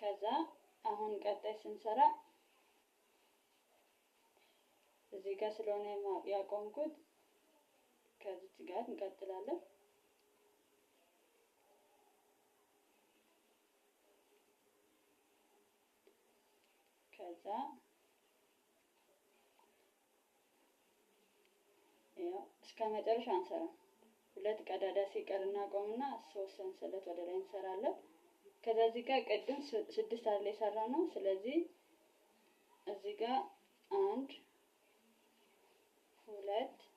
ከዛ አሁን ቀጣይ ስንሰራ እዚህ ጋር ስለሆነ ያቆምኩት ከዚህ ጋር እንቀጥላለን። ከዛ ያው እስከ መጨረሻ አንሰራም። ሁለት ቀዳዳ ሲቀር እናቆምና 3 ሰንሰለት ወደ ላይ እንሰራለን። ከዛ እዚህ ጋር ቅድም 6 አለ የሰራነው። ስለዚህ እዚህ ጋር 1 2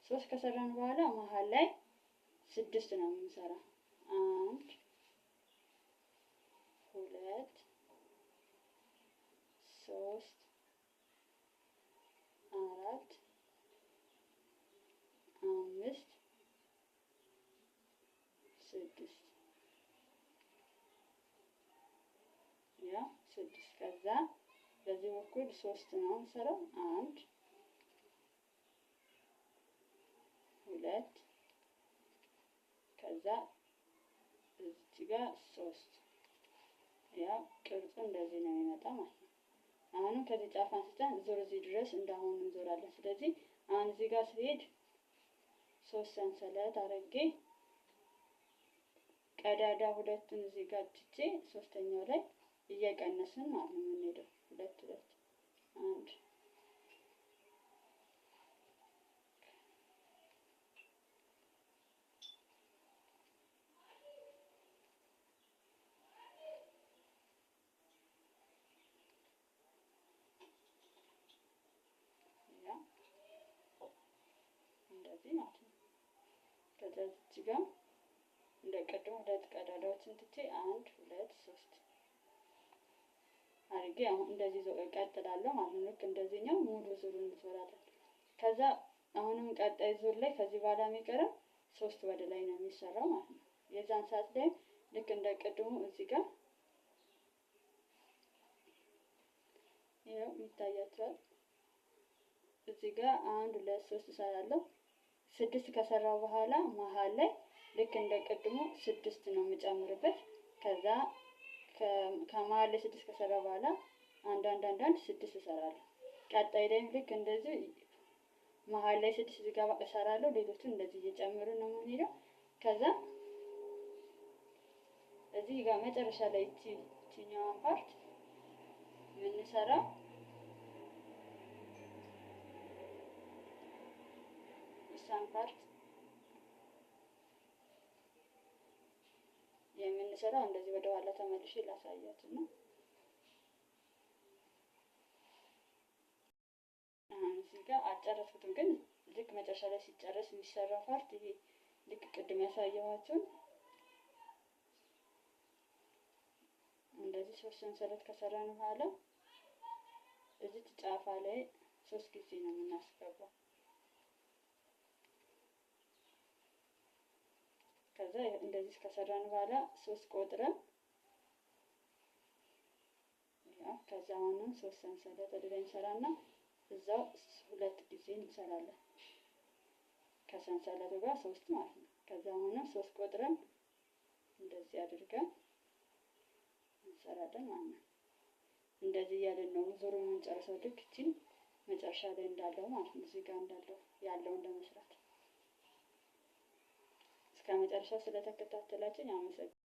3 ከሰራን በኋላ መሃል ላይ 6 ነው የምንሰራው። 1 2 3 4 5 6 ያ 6 ከዛ በዚህ በኩል 3 ነው የምንሰራው። 1 2 ከዛ እዚህ ጋር 3 ያ ቅርጹ እንደዚህ ነው የሚመጣው ማለት ነው። አሁንም ከዚህ ጫፍ አንስተን ዞር እዚህ ድረስ እንዳሁን እንዞራለን። ስለዚህ አሁን እዚህ ጋር ሲሄድ 3 ሰንሰለት አድርጌ ቀዳዳ ሁለቱን እዚህ ጋር ትቼ ሶስተኛው ላይ እየቀነስን ማለት ነው የምንሄደው። 2 2 1 እንደዚህ ማለት ነው። ከዛ እዚህ ጋር እንደቀደም 2 ቀዳዳዎችን ትቼ 1 2 3 አድርጌ አሁን እንደዚህ እቀጥላለሁ ማለት ነው። ልክ እንደዚህኛው ሙሉ ዙሩን እንዞራለን። ከዛ አሁንም ቀጣይ ዙር ላይ ከዚህ በኋላ የሚቀረው 3 ወደ ላይ ነው የሚሰራው ማለት ነው። የዛን ሰዓት ላይ ልክ እንደቀደሙ እዚህ ጋር ይሄው ይታያችኋል። እዚህ ጋር 1 2 3 እሰራለሁ። 6 ከሰራው በኋላ መሃል ላይ ልክ እንደቀደሙ 6 ነው የምጨምርበት። ከዛ ከመሃል ላይ 6 ከሰራው በኋላ አንድ 6 እሰራለሁ። ቀጣይ ላይ ልክ እንደዚህ መሃል ላይ 6 ዝጋባ እሰራለሁ። ሌሎቹን እንደዚህ እየጨመሩ ነው የምንሄደው። ከዛ እዚህ ጋር መጨረሻ ላይ እቺኛዋን ፓርት የምንሰራው እሷን ፓርት የምንሰራው እንደዚህ ወደ ኋላ ተመልሼ ላሳያችሁ ነው። እዚህ ጋር አልጨረስኩትም፣ ግን ልክ መጨረሻ ላይ ሲጨረስ የሚሰራ ፓርት ይሄ ልክ ቅድም ያሳየኋችሁን እንደዚህ 3 ሰንሰለት ከሰራን በኋላ እዚህ ጫፋ ላይ 3 ጊዜ ነው የምናስገባው። ከዛ እንደዚህ ከሰራን በኋላ 3 ቆጥረን ያ ከዛ አሁንም 3 ሰንሰለት ወደ ላይ እንሰራና እዛው 2 ጊዜ እንሰራለን ከሰንሰለቱ ጋር 3 ማለት ነው። ከዛ አሁንም 3 ቆጥረን እንደዚህ አድርገን እንሰራለን ማለት ነው። እንደዚህ ያለን ነው ዙሩን የምንጨርሰው። ልክ እቺን መጨረሻ ላይ እንዳለው ማለት ነው። እዚህ ጋር እንዳለው ያለውን ለመስራት እስከ መጨረሻው ስለተከታተላችሁኝ አመሰግናለሁ።